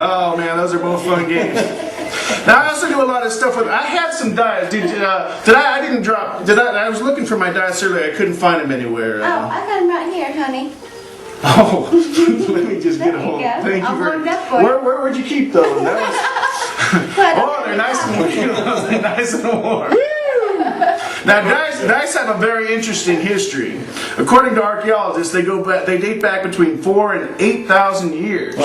Oh man, those are both fun games. Now I also do a lot of stuff with. I had some dice. I didn't drop. I was looking for my dice earlier. I couldn't find them anywhere. Oh, I got them right here, honey. Oh, let me just get a hold. Thank you very much. Where would you keep those? Oh, they're nice and warm. They're nice and warm. Now, dice have a very interesting history. According to archaeologists, they date back between 4,000 and 8,000 years.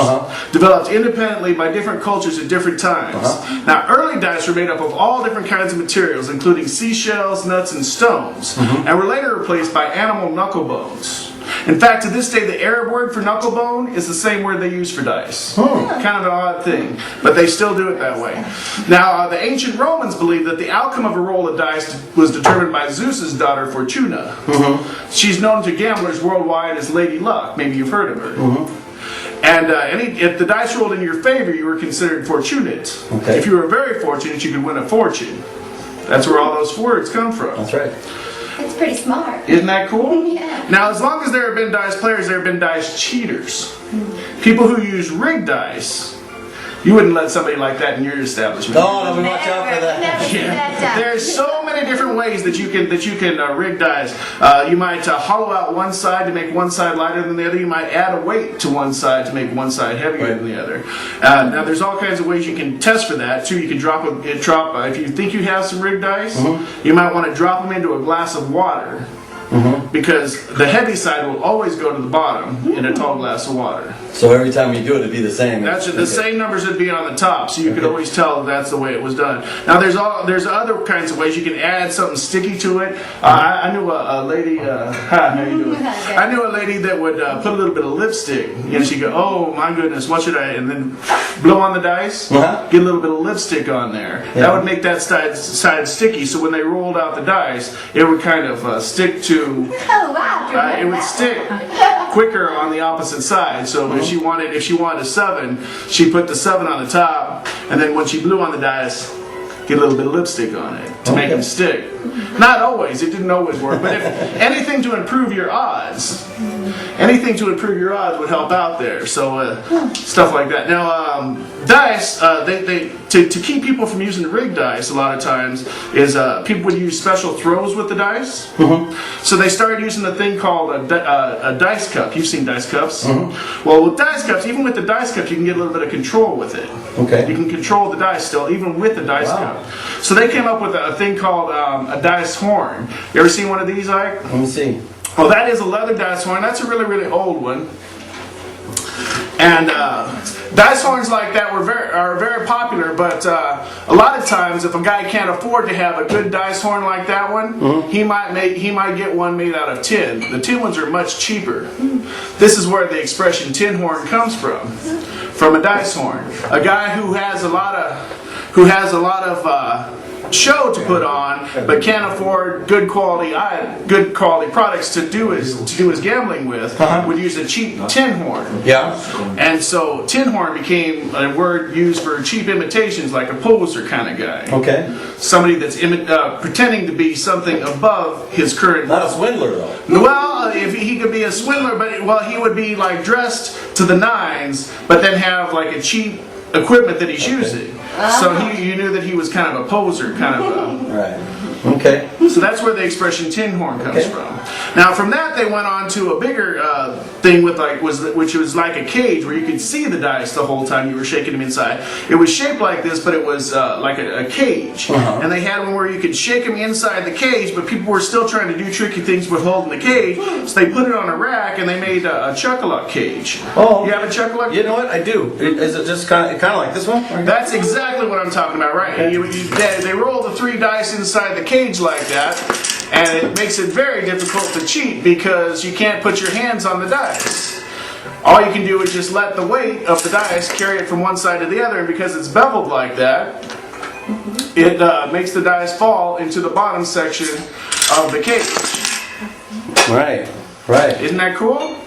Developed independently by different cultures at different times. Now, early dice were made up of all different kinds of materials, including seashells, nuts, and stones, and were later replaced by animal knuckle bones. In fact, to this day, the Arab word for knuckle bone is the same word they use for dice. Kind of an odd thing, but they still do it that way. Now, the ancient Romans believed that the outcome of a roll of dice was determined by Zeus's daughter Fortuna. She's known to gamblers worldwide as Lady Luck. Maybe you've heard of her. And if the dice rolled in your favor, you were considered fortunate. If you were very fortunate, you could win a fortune. That's where all those words come from. That's right. It's pretty smart. Isn't that cool? Yeah. Now, as long as there have been dice players, there have been dice cheaters. People who use rigged dice. You wouldn't let somebody like that in your establishment. No, we watch out for that. Never see that done. There's so many different ways that you can rig dice. You might hollow out one side to make one side lighter than the other. You might add a weight to one side to make one side heavier than the other. Now, there's all kinds of ways you can test for that too. You can drop if you think you have some rigged dice, you might want to drop them into a glass of water. Because the heavy side will always go to the bottom in a tall glass of water. So every time you do it, it'd be the same. That's the same numbers would be on the top, so you could always tell that's the way it was done. Now there's other kinds of ways you can add something sticky to it. I knew a lady. How you doing? I knew a lady that would put a little bit of lipstick. And she'd go, "Oh my goodness, what should I?" And then blow on the dice, get a little bit of lipstick on there. That would make that side sticky. So when they rolled out the dice, it would kind of stick to. Oh, wow. It would stick quicker on the opposite side. So if she wanted a 7, she put the 7 on the top, and then when she blew on the dice, get a little bit of lipstick on it to make them stick. Not always. It didn't always work. But if anything to improve your odds, would help out there. So stuff like that. Now, dice, to keep people from using rigged dice a lot of times is people would use special throws with the dice. So they started using a thing called a dice cup. You've seen dice cups. Well, with dice cups, even with the dice cup, you can get a little bit of control with it. You can control the dice still, even with the dice cup. So they came up with a thing called a dice horn. You ever seen one of these, Ike? Let me see. Well, that is a leather dice horn. That's a really, really old one. And dice horns like that are very popular, but a lot of times, if a guy can't afford to have a good dice horn like that one, he might get one made out of tin. The tin ones are much cheaper. This is where the expression tin horn comes from a dice horn. A guy who has a lot of show to put on, but can't afford good quality products to do his gambling with, would use a cheap tin horn. And so tin horn became a word used for cheap imitations, like a poser kind of guy. Somebody that's pretending to be something above his current. Not a swindler though. Well, if he could be a swindler, but he would be like dressed to the nines, but then have like a cheap equipment that he's using. So you knew that he was kind of a poser, kind of. Right. Okay. So that's where the expression tin horn comes from. Now from that they went on to a bigger thing with which was like a cage where you could see the dice the whole time you were shaking them inside. It was shaped like this, but it was like a cage. And they had one where you could shake them inside the cage, but people were still trying to do tricky things with holding the cage. So they put it on a rack and they made a chuck-a-luck cage. Oh. You have a chuck-a-luck? You know what? I do. Is it just kind of like this one? That's exactly what I'm talking about, right? They roll the 3 dice inside the cage like that, and it makes it very difficult to cheat because you can't put your hands on the dice. All you can do is just let the weight of the dice carry it from one side to the other, and because it's beveled like that, it makes the dice fall into the bottom section of the cage. Right. Isn't that cool?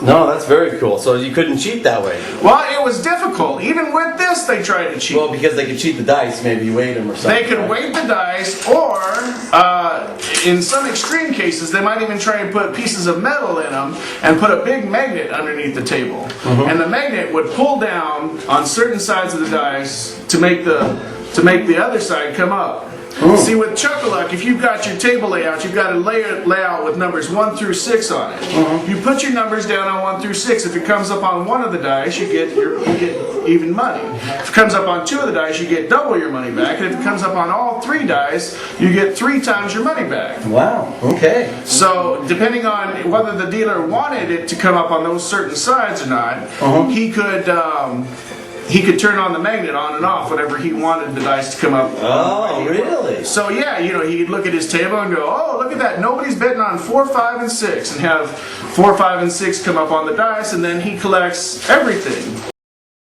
No, that's very cool. So you couldn't cheat that way. Well, it was difficult. Even with this, they tried to cheat. Well, because they could cheat the dice, maybe you weighed them or something. They could weight the dice, or in some extreme cases, they might even try and put pieces of metal in them and put a big magnet underneath the table. And the magnet would pull down on certain sides of the dice to make the other side come up. See, with Chuck-a-Luck, if you've got your table layout, you've got a layout with numbers 1 through 6 on it. You put your numbers down on 1 through 6. If it comes up on one of the dice, you get even money. If it comes up on 2 of the dice, you get double your money back. And if it comes up on all 3 dice, you get 3 times your money back. Wow, okay. So, depending on whether the dealer wanted it to come up on those certain sides or not, he could turn on the magnet on and off whenever he wanted the dice to come up. Oh, really? So yeah, he'd look at his table and go, oh, look at that, nobody's betting on 4, 5, and 6, and have 4, 5, and 6 come up on the dice, and then he collects everything.